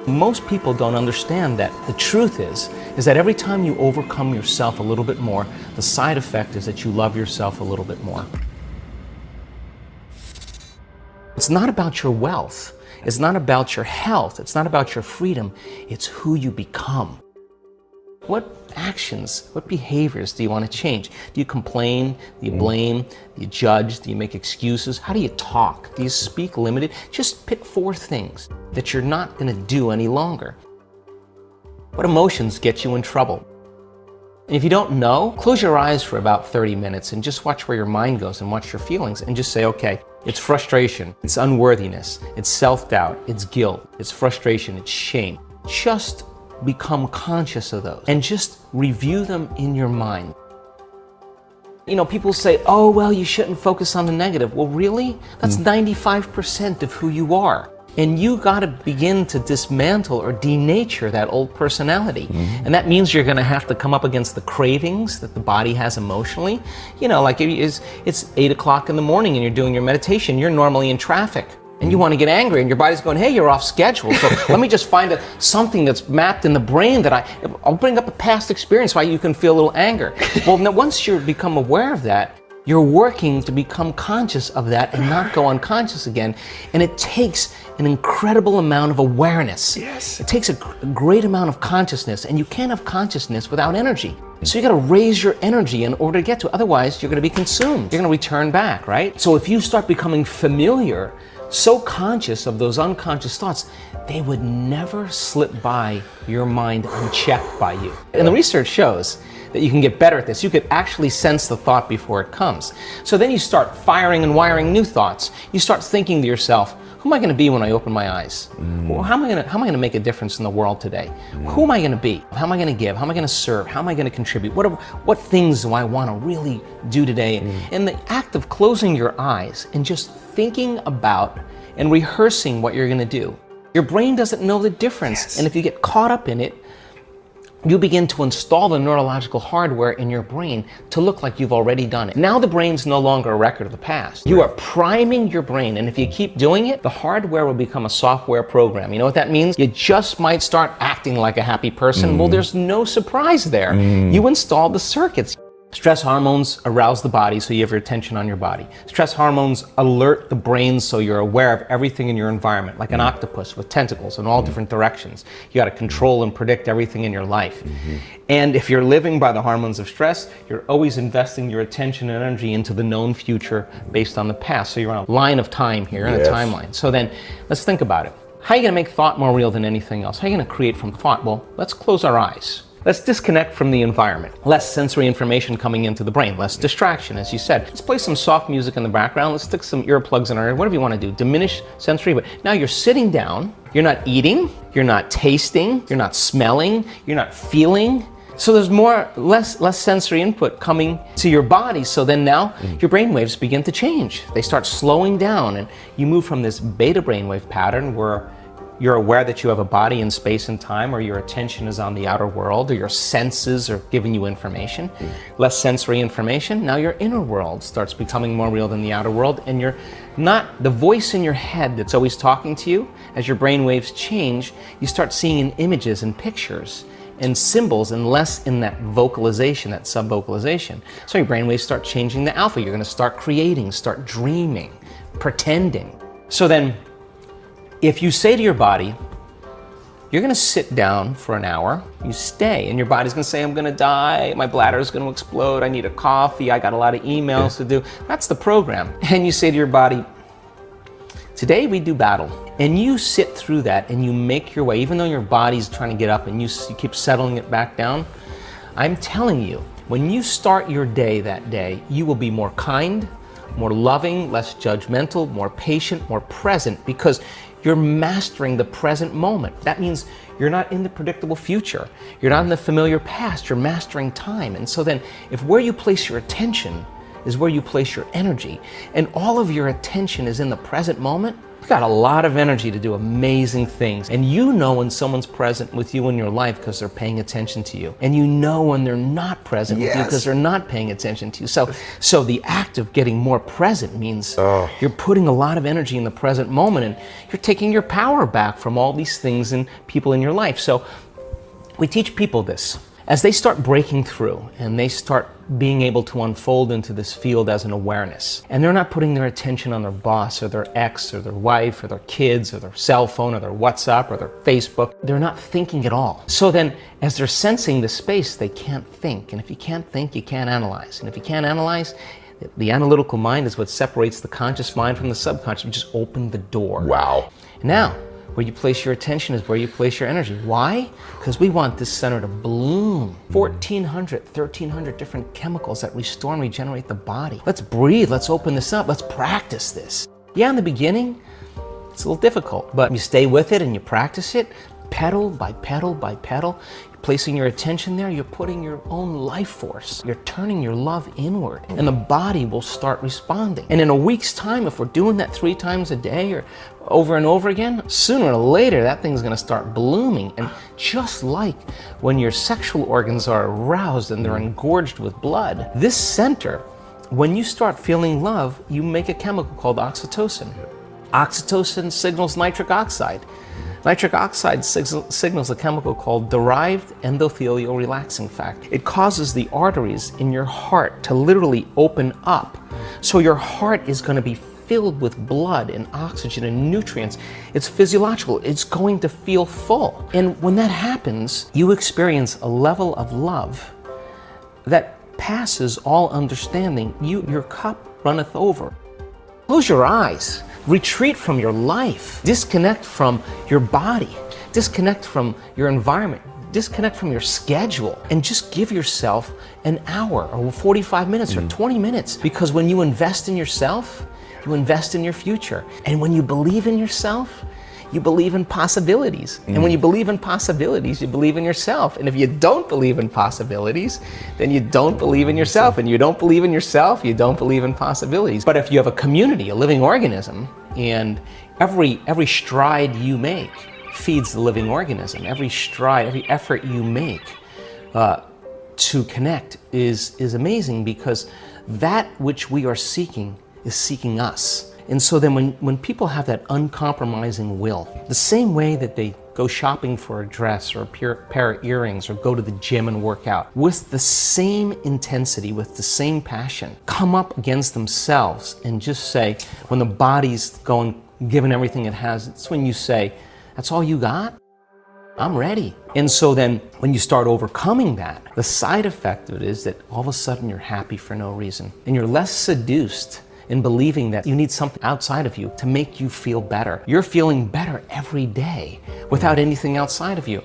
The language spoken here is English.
Most people don't understand that the truth is that every time you overcome yourself a little bit more, the side effect is that you love yourself a little bit more. It's not about your wealth. It's not about your health. It's not about your freedom. It's who you become. What actions, what behaviors do you want to change? Do you complain? Do you blame? Do you judge? Do you make excuses? How do you talk? Do you speak limited? Just pick 4 things that you're not going to do any longer. What emotions get you in trouble? And if you don't know, close your eyes for about 30 minutes and just watch where your mind goes and watch your feelings and just say, okay, it's frustration, it's unworthiness, it's self-doubt, it's guilt, it's frustration, it's shame. Just become conscious of those and just review them in your mind. You know, people say, oh, well, you shouldn't focus on the negative. Well, really? That's 95% of who you are. And you got to begin to dismantle or denature that old personality. And that means you're going to have to come up against the cravings that the body has emotionally. You know, like it's 8 o'clock in the morning and you're doing your meditation, you're normally in traffic. And you want to get angry and your body's going, hey, you're off schedule. So let me just find something that's mapped in the brain that I'll bring up a past experience why you can feel a little anger. Well, now, once you become aware of that, you're working to become conscious of that and not go unconscious again. And it takes an incredible amount of awareness. Yes. It takes a great amount of consciousness, and you can't have consciousness without energy. So you got to raise your energy in order to get to it. Otherwise, you're going to be consumed. You're going to return back, right? So if you start becoming familiar, so conscious of those unconscious thoughts, they would never slip by your mind unchecked by you. And the research shows that you can get better at this. You could actually sense the thought before it comes. So then you start firing and wiring new thoughts. You start thinking to yourself, who am I going to be when I open my eyes? Well, how am I going to make a difference in the world today? Who am I going to be? How am I going to give? How am I going to serve? How am I going to contribute? What things do I want to really do today? And the act of closing your eyes and just thinking about and rehearsing what you're going to do. Your brain doesn't know the difference. Yes. And if you get caught up in it, you begin to install the neurological hardware in your brain to look like you've already done it. Now the brain's no longer a record of the past. You are priming your brain, and if you keep doing it, the hardware will become a software program. You know what that means? You just might start acting like a happy person. Well, there's no surprise there. You installed the circuits. Stress hormones arouse the body, so you have your attention on your body. Stress hormones alert the brain, so you're aware of everything in your environment, like an octopus with tentacles in all different directions. You got to control and predict everything in your life. And if you're living by the hormones of stress, you're always investing your attention and energy into the known future based on the past. So you're on a line of time here, in a timeline. So then, let's think about it. How are you going to make thought more real than anything else? How are you going to create from thought? Well, let's close our eyes. Let's disconnect from the environment. Less sensory information coming into the brain, less distraction, as you said. Let's play some soft music in the background. Let's stick some earplugs in our ear, whatever you want to do. Diminish sensory, but now you're sitting down, you're not eating, you're not tasting, you're not smelling, you're not feeling. So there's less sensory input coming to your body. So then now your brain waves begin to change. They start slowing down, and you move from this beta brainwave pattern where you're aware that you have a body in space and time, or your attention is on the outer world, or your senses are giving you information. Less sensory information. Now your inner world starts becoming more real than the outer world, and you're not the voice in your head that's always talking to you. As your brain waves change, you start seeing in images and pictures and symbols, and less in that vocalization, that sub-vocalization. So your brain waves start changing to alpha. You're going to start creating, start dreaming, pretending. So then, if you say to your body, you're going to sit down for an hour, you stay, and your body's going to say, I'm going to die, my bladder is going to explode, I need a coffee, I got a lot of emails to do. That's the program. And you say to your body, today we do battle. And you sit through that and you make your way, even though your body's trying to get up and you keep settling it back down. I'm telling you, when you start your day that day, you will be more kind, more loving, less judgmental, more patient, more present, because you're mastering the present moment. That means you're not in the predictable future. You're not in the familiar past. You're mastering time. And so then, if where you place your attention is where you place your energy, and all of your attention is in the present moment, You've got a lot of energy to do amazing things. And you know when someone's present with you in your life because they're paying attention to you. And you know when they're not present with you because they're not paying attention to you. So the act of getting more present means you're putting a lot of energy in the present moment, and you're taking your power back from all these things and people in your life. So we teach people this. As they start breaking through and they start being able to unfold into this field as an awareness, and they're not putting their attention on their boss or their ex or their wife or their kids or their cell phone or their WhatsApp or their Facebook, they're not thinking at all. So then as they're sensing the space, they can't think. And if you can't think, you can't analyze. And if you can't analyze, the analytical mind is what separates the conscious mind from the subconscious. You just open the door. Wow. Now, where you place your attention is where you place your energy. Why? Because we want this center to bloom. 1,300 different chemicals that restore and regenerate the body. Let's breathe, let's open this up, let's practice this. Yeah, in the beginning, it's a little difficult, but you stay with it and you practice it, pedal by pedal by pedal. You're placing your attention there, you're putting your own life force. You're turning your love inward, and the body will start responding. And in a week's time, if we're doing that 3 times a day or over and over again, sooner or later that thing's gonna start blooming. And just like when your sexual organs are aroused and they're engorged with blood, this center, when you start feeling love, you make a chemical called oxytocin. Oxytocin signals nitric oxide. Nitric oxide signals a chemical called derived endothelial relaxing factor. It causes the arteries in your heart to literally open up. So your heart is going to be filled with blood and oxygen and nutrients. It's physiological. It's going to feel full. And when that happens, you experience a level of love that passes all understanding. Your cup runneth over. Close your eyes. Retreat from your life. Disconnect from your body. Disconnect from your environment. Disconnect from your schedule and just give yourself an hour or 45 minutes or 20 minutes. Because when you invest in yourself, you invest in your future. And when you believe in yourself, you believe in possibilities. And when you believe in possibilities, you believe in yourself. And if you don't believe in possibilities, then you don't believe in yourself. And you don't believe in yourself, you don't believe in possibilities. But if you have a community, a living organism, and every stride you make feeds the living organism. Every stride, every effort you make to connect is amazing, because that which we are seeking is seeking us. And so then when people have that uncompromising will, the same way that they go shopping for a dress or a pair of earrings or go to the gym and work out, with the same intensity, with the same passion, come up against themselves and just say, when the body's giving everything it has, it's when you say, that's all you got? I'm ready. And so then when you start overcoming that, the side effect of it is that all of a sudden you're happy for no reason. And you're less seduced in believing that you need something outside of you to make you feel better. You're feeling better every day without anything outside of you.